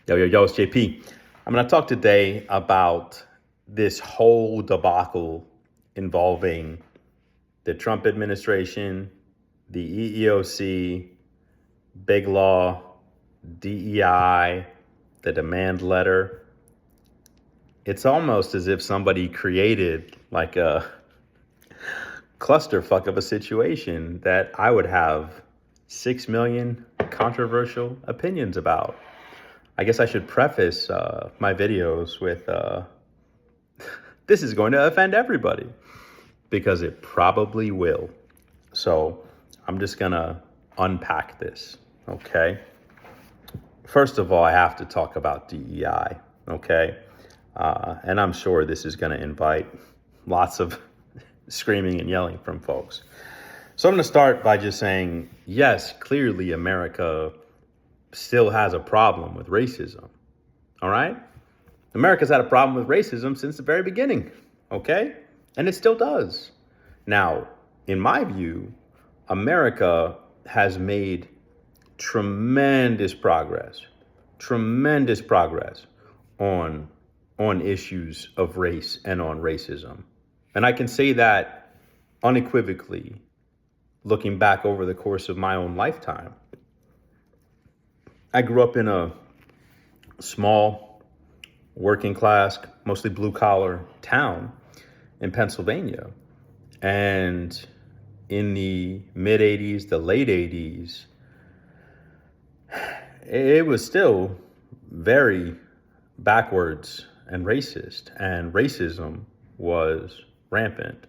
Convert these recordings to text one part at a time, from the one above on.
Yo, it's JP. I'm going to talk today about this whole debacle involving the Trump administration, the EEOC, BIGLAW, DEI, the demand letter. It's almost as if somebody created like a clusterfuck of a situation that I would have 6 million controversial opinions about. I guess I should preface my videos with this is going to offend everybody, because it probably will. So I'm just going to unpack this, okay? First of all, I have to talk about DEI, okay? And I'm sure this is going to invite lots of screaming and yelling from folks. So I'm going to start by just saying, yes, clearly America still has a problem with racism. All right? America's had a problem with racism since the very beginning. Okay? And it still does. Now, in my view, America has made tremendous progress on issues of race and on racism. And I can say that unequivocally, looking back over the course of my own lifetime. I grew up in a small, working class, mostly blue collar town in Pennsylvania. And in the mid 80s, the late 80s, it was still very backwards and racist. And racism was rampant.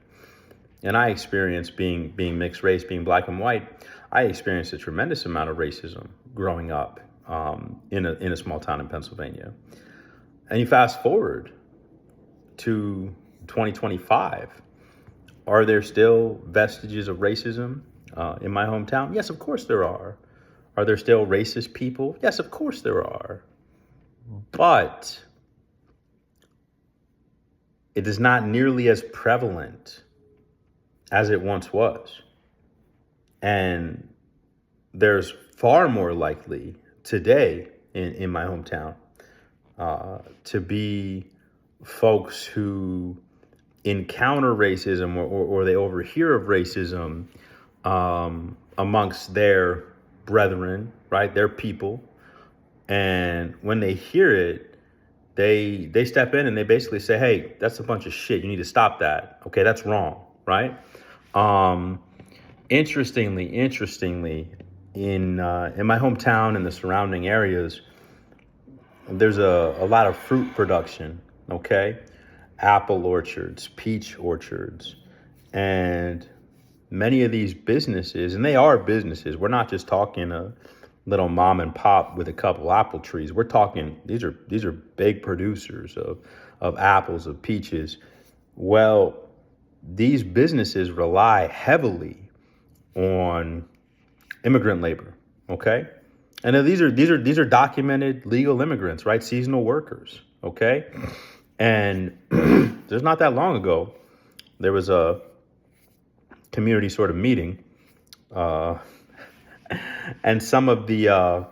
And I experienced being mixed race, being black and white. I experienced a tremendous amount of racism growing up in a small town in Pennsylvania. And you fast forward to 2025. Are there still vestiges of racism in my hometown? Yes, of course there are. Are there still racist people? Yes, of course there are. But it is not nearly as prevalent as it once was. And there's far more likely today in my hometown to be folks who encounter racism or they overhear of racism amongst their brethren, right? Their people. And when they hear it, they step in and they basically say, hey, that's a bunch of shit. You need to stop that. Okay, that's wrong, right? Interestingly, in my hometown and the surrounding areas, there's a lot of fruit production, okay? Apple orchards, peach orchards, and many of these businesses, and they are businesses. We're not just talking a little mom and pop with a couple apple trees. We're talking, these are big producers of apples, of peaches. Well, these businesses rely heavily on immigrant labor, okay? And these are documented legal immigrants, right? Seasonal workers, okay? And there's not that long ago, there was a community sort of meeting, and some of the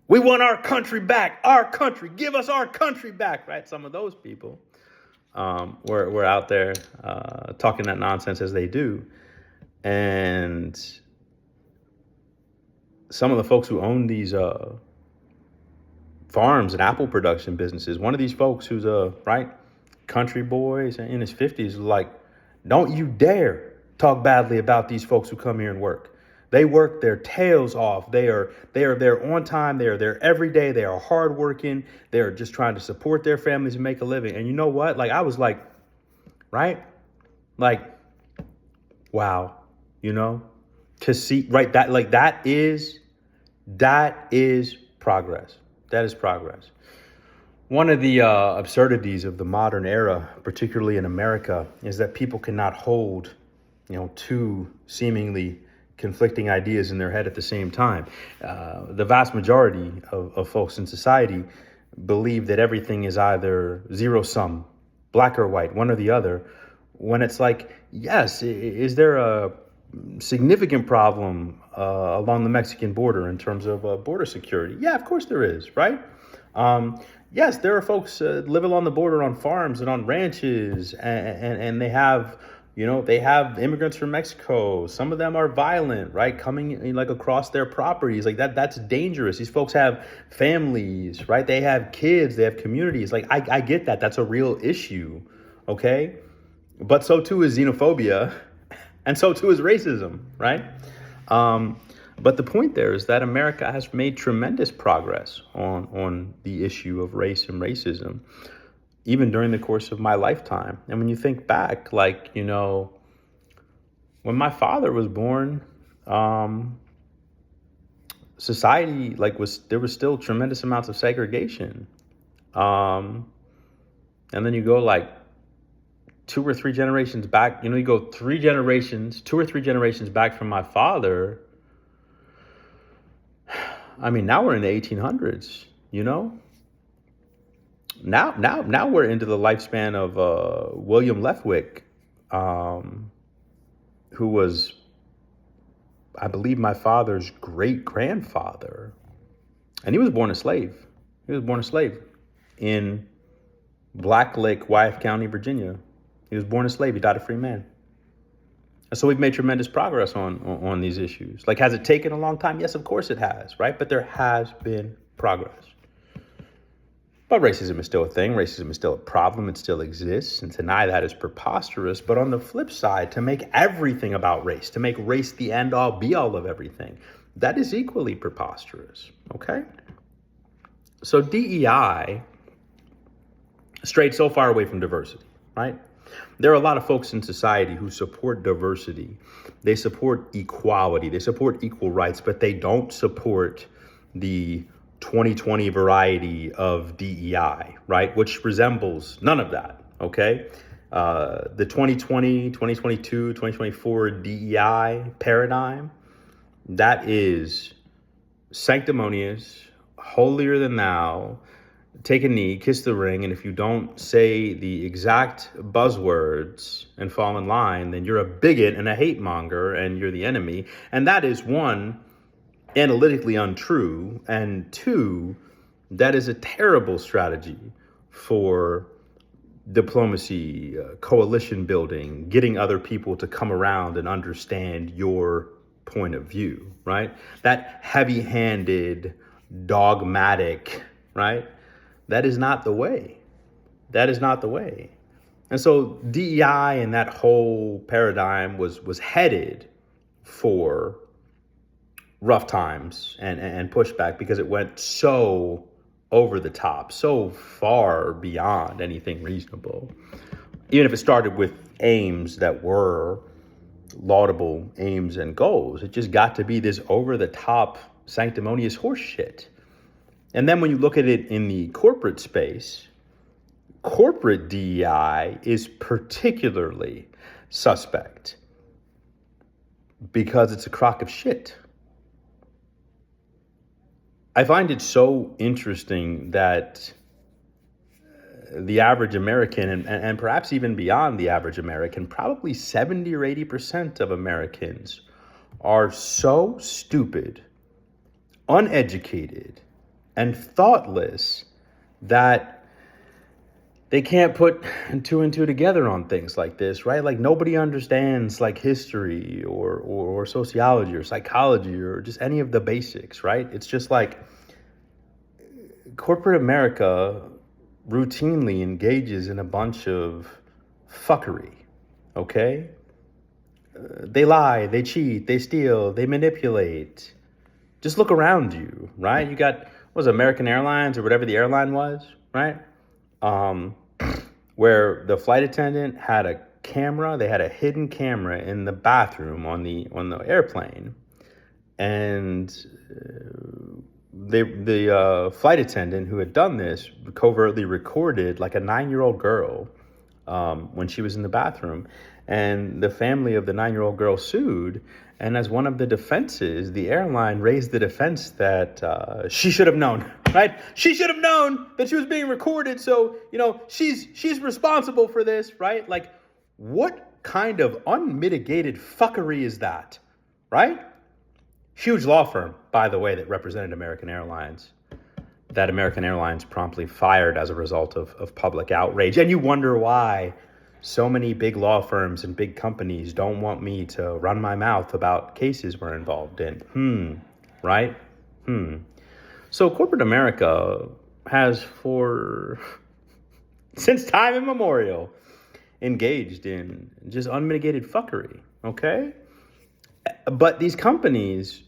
we want our country back, our country, give us our country back, right? Some of those people were out there talking that nonsense as they do. And some of the folks who own these farms and apple production businesses, one of these folks who's a country boy in his 50s, like, don't you dare talk badly about these folks who come here and work. They work their tails off. They are there on time. They are there every day. They are hardworking. They are just trying to support their families and make a living. And you know what? Like, I was like, right? Like, wow, to see, right? That is progress. That is progress. One of the absurdities of the modern era, particularly in America, is that people cannot hold, two seemingly conflicting ideas in their head at the same time. The vast majority of folks in society believe that everything is either zero sum, black or white, one or the other, when it's like, yes, is there a significant problem along the Mexican border in terms of border security. Yeah, of course there is, right? Yes, there are folks live along the border on farms and on ranches, and they have, they have immigrants from Mexico. Some of them are violent, right? Coming like across their properties, like that's dangerous. These folks have families, right? They have kids, they have communities. Like I get that. That's a real issue, okay? But so too is xenophobia, and so too is racism, right? But the point there is that America has made tremendous progress on the issue of race and racism, even during the course of my lifetime. And when you think back, like, when my father was born, society there was still tremendous amounts of segregation. And then you go like 2 or 3 generations back, you go 2 or 3 generations back from my father. I mean, now we're in the 1800s, Now we're into the lifespan of William Lefwick, who was, I believe, my father's great grandfather. And he was born a slave. He was born a slave in Black Lake, Wyeth County, Virginia. He was born a slave. He died a free man. And so we've made tremendous progress on these issues. Like, has it taken a long time? Yes, of course it has, right? But there has been progress. But racism is still a thing. Racism is still a problem. It still exists. And to deny that is preposterous. But on the flip side, to make everything about race, to make race the end all be all of everything, that is equally preposterous. Okay? So DEI strayed so far away from diversity, right? There are a lot of folks in society who support diversity. They support equality. They support equal rights, but they don't support the 2020 variety of DEI, right? Which resembles none of that, okay? The 2020, 2022, 2024 DEI paradigm, that is sanctimonious, holier than thou, take a knee, kiss the ring, and if you don't say the exact buzzwords and fall in line, then you're a bigot and a hate monger and you're the enemy. And that is, one, analytically untrue, and two, that is a terrible strategy for diplomacy, coalition building, getting other people to come around and understand your point of view, right? That heavy-handed, dogmatic, right? That is not the way. That is not the way. And so DEI and that whole paradigm was headed for rough times and pushback because it went so over the top, so far beyond anything reasonable. Even if it started with aims that were laudable aims and goals, it just got to be this over the top sanctimonious horse shit. And then when you look at it in the corporate space, corporate DEI is particularly suspect because it's a crock of shit. I find it so interesting that the average American, and perhaps even beyond the average American, probably 70 or 80% of Americans are so stupid, uneducated, and thoughtless that they can't put 2 and 2 together on things like this, right? Like, nobody understands like history or sociology or psychology or just any of the basics, right? It's just like corporate America routinely engages in a bunch of fuckery, okay? They lie, they cheat, they steal, they manipulate. Just look around you, right? You got, what was it, American Airlines or whatever the airline was, right? Where the flight attendant had a camera, they had a hidden camera in the bathroom on the airplane, and the flight attendant who had done this covertly recorded like a 9-year-old girl when she was in the bathroom, and the family of the 9-year-old girl sued. And as one of the defenses, the airline raised the defense that she should have known, right? She should have known that she was being recorded. So, she's responsible for this, right? Like, what kind of unmitigated fuckery is that, right? Huge law firm, by the way, that represented American Airlines, that American Airlines promptly fired as a result of public outrage. And you wonder why so many big law firms and big companies don't want me to run my mouth about cases we're involved in. Right? So corporate America has since time immemorial, engaged in just unmitigated fuckery, okay? But these companies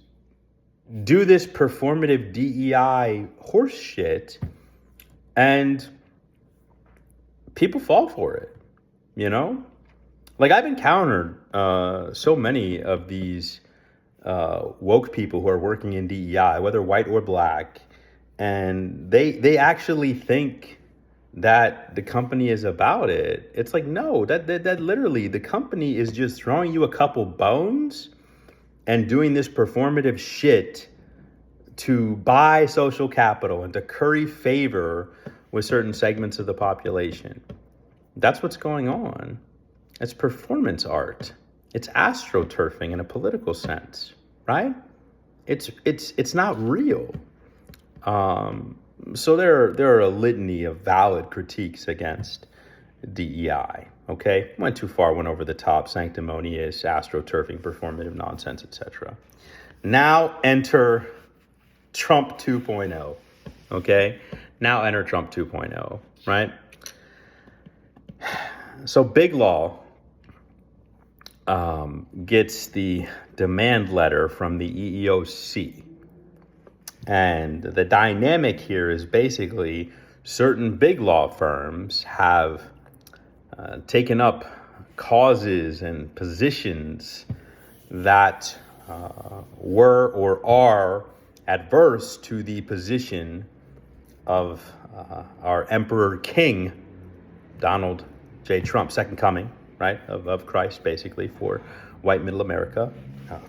do this performative DEI horse shit, and people fall for it, you know? Like, I've encountered so many of these woke people who are working in DEI, whether white or black, and they actually think that the company is about it. It's like, no, that literally, the company is just throwing you a couple bones and doing this performative shit to buy social capital and to curry favor with certain segments of the population. That's what's going on. It's performance art. It's astroturfing in a political sense, right? It's not real. So there are a litany of valid critiques against DEI. Okay, went too far, went over the top, sanctimonious, astroturfing, performative nonsense, etc. Now enter Trump 2.0. Okay, now enter Trump 2.0. Right. So BIGLAW gets the demand letter from the EEOC. And the dynamic here is basically certain big law firms have taken up causes and positions that were or are adverse to the position of our Emperor King, Donald J. Trump, second coming, right, of Christ, basically, for white middle America.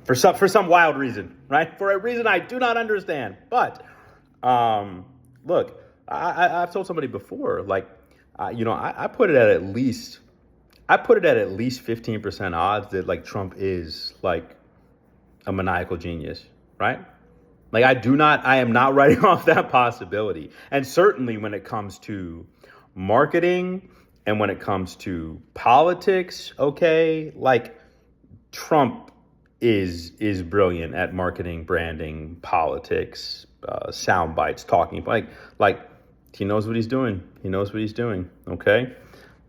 For some wild reason, right? For a reason I do not understand. But look, I've told somebody before, like, I put it at least 15% odds that, like, Trump is like a maniacal genius, right? Like, I am not writing off that possibility. And certainly when it comes to marketing and when it comes to politics, okay, like, Trump is brilliant at marketing, branding, politics, sound bites, talking. Like he knows what he's doing. He knows what he's doing. Okay.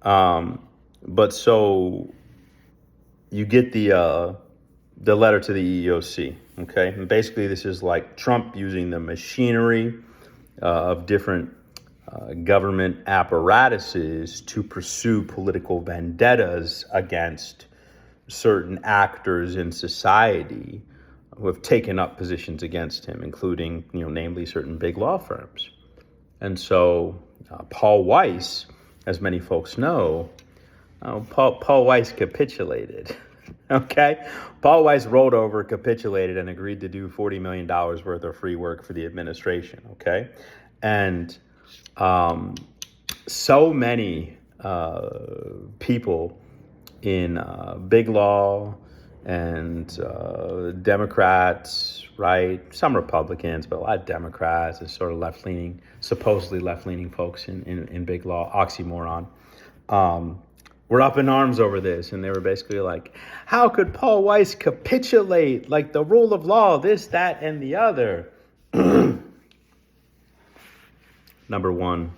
But so you get the letter to the EEOC. Okay. And basically this is like Trump using the machinery of different government apparatuses to pursue political vendettas against certain actors in society who have taken up positions against him, including, namely certain big law firms. And so Paul Weiss, as many folks know, Paul Weiss capitulated. Okay? Paul Weiss rolled over, capitulated, and agreed to do $40 million worth of free work for the administration. Okay? And so many people in BIGLAW and Democrats, right? Some Republicans, but a lot of Democrats, and sort of left-leaning, supposedly left-leaning folks in BIGLAW, oxymoron, were up in arms over this. And they were basically like, how could Paul Weiss capitulate? Like, the rule of law, this, that, and the other. Number one,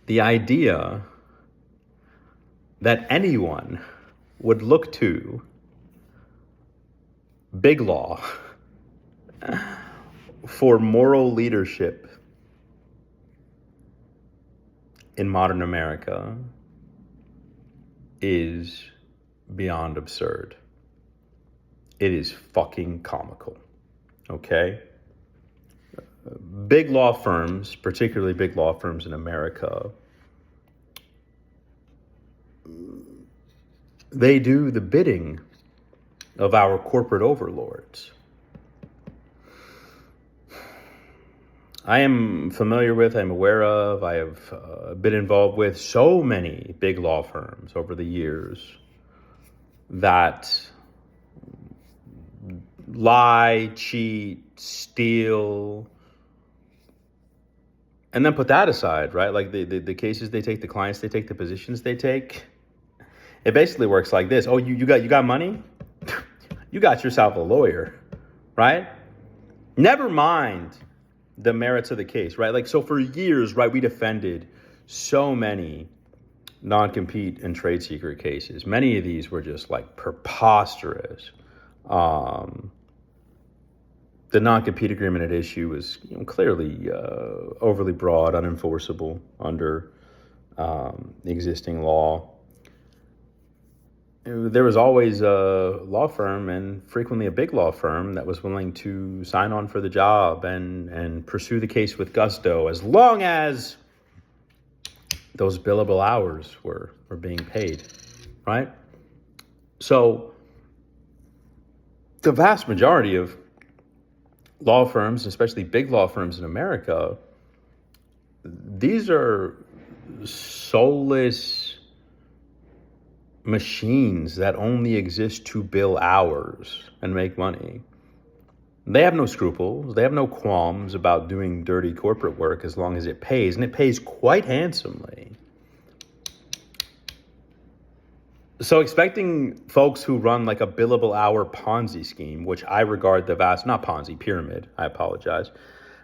the idea that anyone would look to BIGLAW for moral leadership in modern America is beyond absurd. It is fucking comical, okay? Big law firms, particularly big law firms in America, they do the bidding of our corporate overlords. I am familiar with, I'm aware of, I have been involved with so many big law firms over the years that lie, cheat, steal, and then put that aside, right? Like the cases they take, the clients they take, the positions they take. It basically works like this. Oh, you got money? You got yourself a lawyer, right? Never mind the merits of the case, right? Like, so for years, right, we defended so many non-compete and trade secret cases. Many of these were just like preposterous. The non-compete agreement at issue was clearly overly broad, unenforceable under the existing law. There was always a law firm, and frequently a big law firm, that was willing to sign on for the job and pursue the case with gusto, as long as those billable hours were being paid, right? So the vast majority of law firms, especially big law firms in America, these are soulless machines that only exist to bill hours and make money. They have no scruples. They have no qualms about doing dirty corporate work as long as it pays, and it pays quite handsomely. So expecting folks who run like a billable hour Ponzi scheme, which I regard not Ponzi, pyramid, I apologize.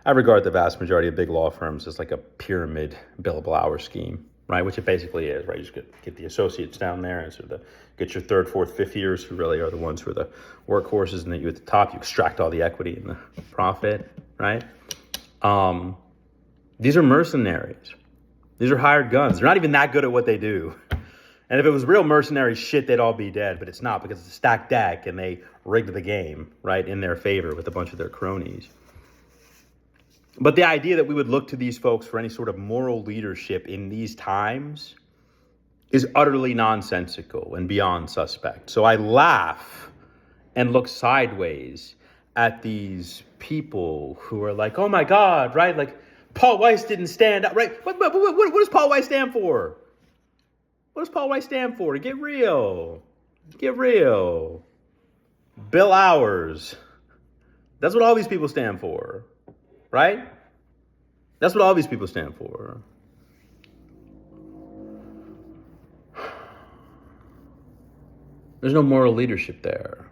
I regard the vast majority of big law firms as like a pyramid billable hour scheme, right? Which it basically is, right? You just get the associates down there, and sort of get your third, fourth, fifth years, who really are the ones who are the workhorses, and then you at the top, you extract all the equity and the profit, right? These are mercenaries. These are hired guns. They're not even that good at what they do. And if it was real mercenary shit, they'd all be dead, but it's not, because it's a stacked deck and they rigged the game, right, in their favor with a bunch of their cronies. But the idea that we would look to these folks for any sort of moral leadership in these times is utterly nonsensical and beyond suspect. So I laugh and look sideways at these people who are like, oh my God, right? Like, Paul Weiss didn't stand up, right? What does Paul Weiss stand for? What does Paul Weiss stand for? Get real. Get real. Bill hours. That's what all these people stand for, right? That's what all these people stand for. There's no moral leadership there.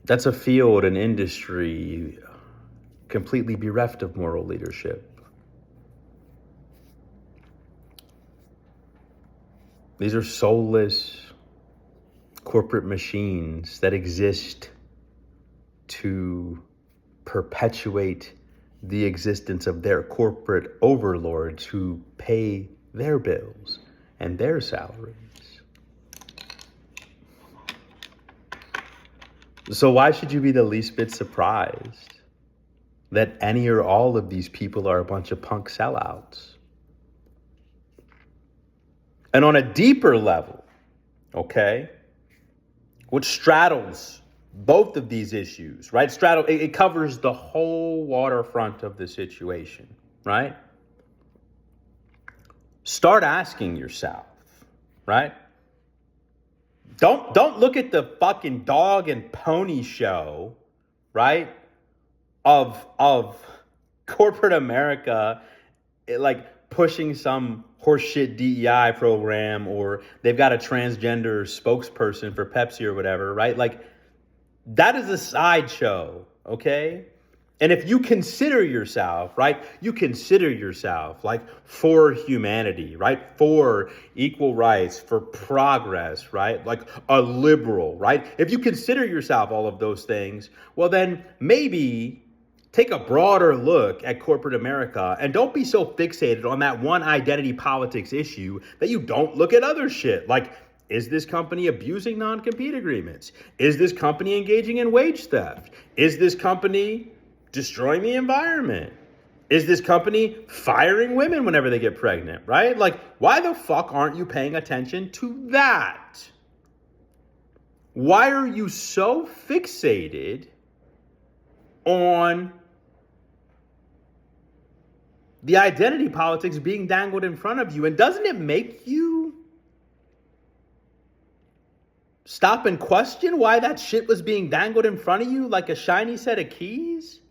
That's a field, an industry completely bereft of moral leadership. These are soulless corporate machines that exist to perpetuate the existence of their corporate overlords who pay their bills and their salaries. So why should you be the least bit surprised that any or all of these people are a bunch of punk sellouts? And on a deeper level, okay, which straddles both of these issues, right? It covers the whole waterfront of the situation, right? Start asking yourself, right? Don't look at the fucking dog and pony show, right? Of corporate America, like pushing some horseshit DEI program, or they've got a transgender spokesperson for Pepsi or whatever, right? Like, that is a sideshow, okay? And if you consider yourself, right, like for humanity, right, for equal rights, for progress, right, like a liberal, right? If you consider yourself all of those things, well, then maybe take a broader look at corporate America, and don't be so fixated on that one identity politics issue that you don't look at other shit. Like, is this company abusing non-compete agreements? Is this company engaging in wage theft? Is this company destroying the environment? Is this company firing women whenever they get pregnant, right? Like, why the fuck aren't you paying attention to that? Why are you so fixated on the identity politics being dangled in front of you. And doesn't it make you stop and question why that shit was being dangled in front of you like a shiny set of keys?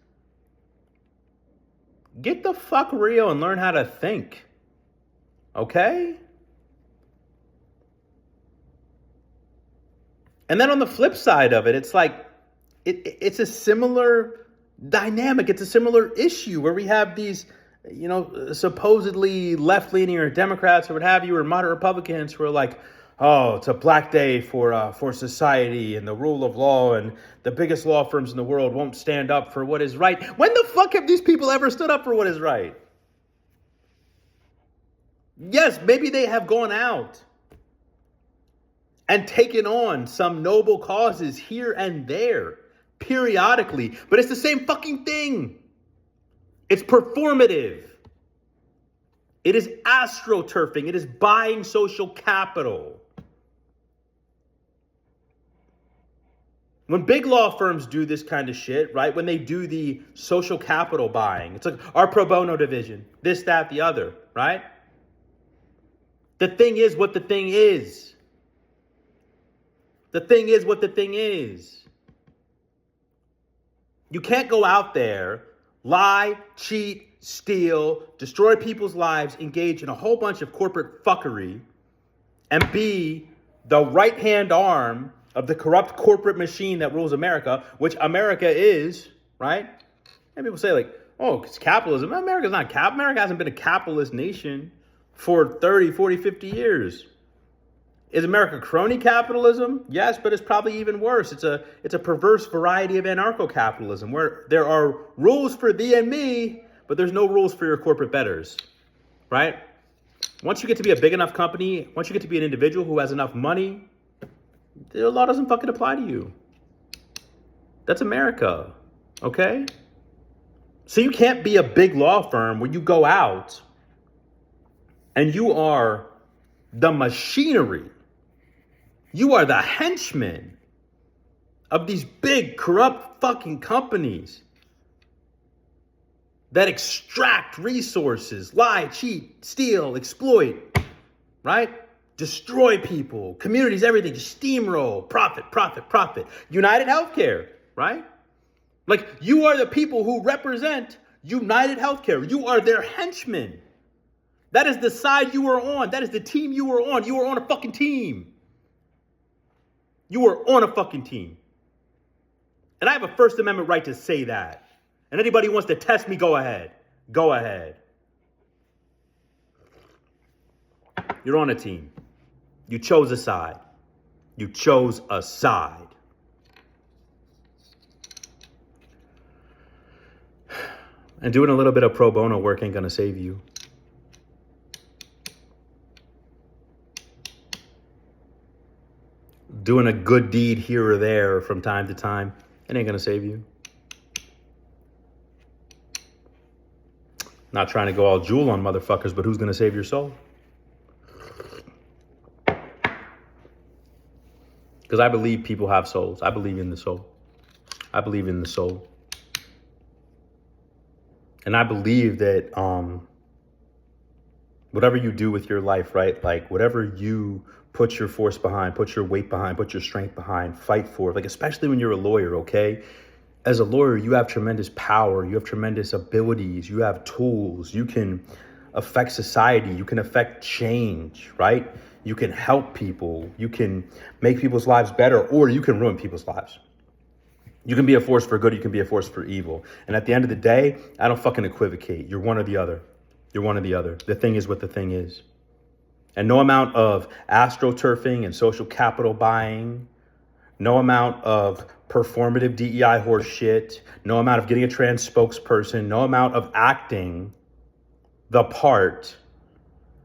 Get the fuck real and learn how to think. Okay? And then on the flip side of it, it's like, it's a similar dynamic. It's a similar issue where we have these, supposedly left-leaning or Democrats or what have you, or moderate Republicans who are like, oh, it's a black day for society and the rule of law, and the biggest law firms in the world won't stand up for what is right. When the fuck have these people ever stood up for what is right? Yes, maybe they have gone out and taken on some noble causes here and there, periodically. But it's the same fucking thing. It's performative. It is astroturfing. It is buying social capital. When big law firms do this kind of shit, right? When they do the social capital buying, it's like our pro bono division, this, that, the other, right? The thing is what the thing is. The thing is what the thing is. You can't go out there, lie, cheat, steal, destroy people's lives, engage in a whole bunch of corporate fuckery, and be the right-hand arm of the corrupt corporate machine that rules America, which America is, right? And people say like, oh, it's capitalism. America's not America hasn't been a capitalist nation for 30, 40, 50 years. Is America crony capitalism? Yes, but it's probably even worse. It's a perverse variety of anarcho-capitalism where there are rules for thee and me, but there's no rules for your corporate betters, right? Once you get to be a big enough company, once you get to be an individual who has enough money, the law doesn't fucking apply to you. That's America, okay? So you can't be a big law firm where you go out and you are the machinery. You are the henchmen of these big corrupt fucking companies that extract resources, lie, cheat, steal, exploit, right? Destroy people, communities, everything, just steamroll, profit, profit, profit. United Healthcare, right? Like, you are the people who represent United Healthcare. You are their henchmen. That is the side you are on. That is the team you are on. You are on a fucking team. You are on a fucking team. And I have a First Amendment right to say that. And anybody who wants to test me, go ahead. Go ahead. You're on a team. You chose a side. You chose a side. And doing a little bit of pro bono work ain't gonna save you. Doing a good deed here or there from time to time, it ain't gonna save you. Not trying to go all jewel on motherfuckers, but who's gonna save your soul? Because I believe people have souls. I believe in the soul. I believe in the soul. And I believe that whatever you do with your life, right? Like whatever you put your force behind, put your weight behind, put your strength behind, fight for, like especially when you're a lawyer, okay? As a lawyer, you have tremendous power, you have tremendous abilities, you have tools, you can affect society, you can affect change, right? You can help people, you can make people's lives better, or you can ruin people's lives. You can be a force for good, you can be a force for evil. And at the end of the day, I don't fucking equivocate. You're one or the other. You're one or the other. The thing is what the thing is. And no amount of astroturfing and social capital buying, no amount of performative DEI horse shit, no amount of getting a trans spokesperson, no amount of acting the part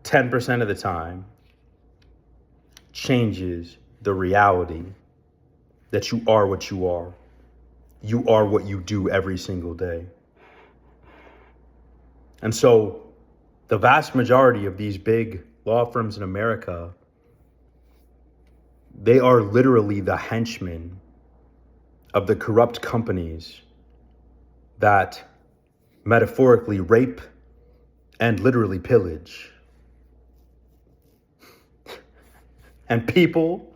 10% of the time changes the reality that you are what you are. You are what you do every single day. And so the vast majority of these big law firms in America, they are literally the henchmen of the corrupt companies that metaphorically rape and literally pillage. And people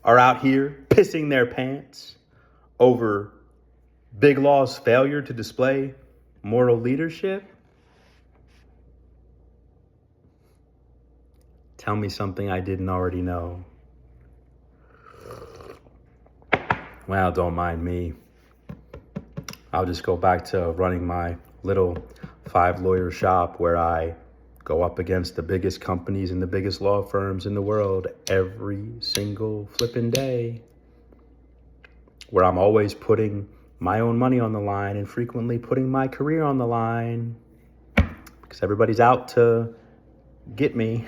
are out here pissing their pants over BIGLAW's failure to display moral leadership. Tell me something I didn't already know. Well, don't mind me. I'll just go back to running my little 5-lawyer shop where I go up against the biggest companies and the biggest law firms in the world every single flipping day, where I'm always putting my own money on the line and frequently putting my career on the line because everybody's out to get me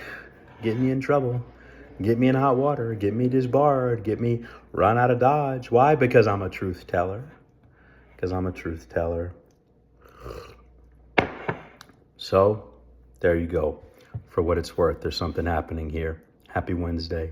in trouble, get me in hot water, get me disbarred, get me run out of Dodge. Why? Because I'm a truth teller. So there you go. For what it's worth, there's something happening here. Happy Wednesday.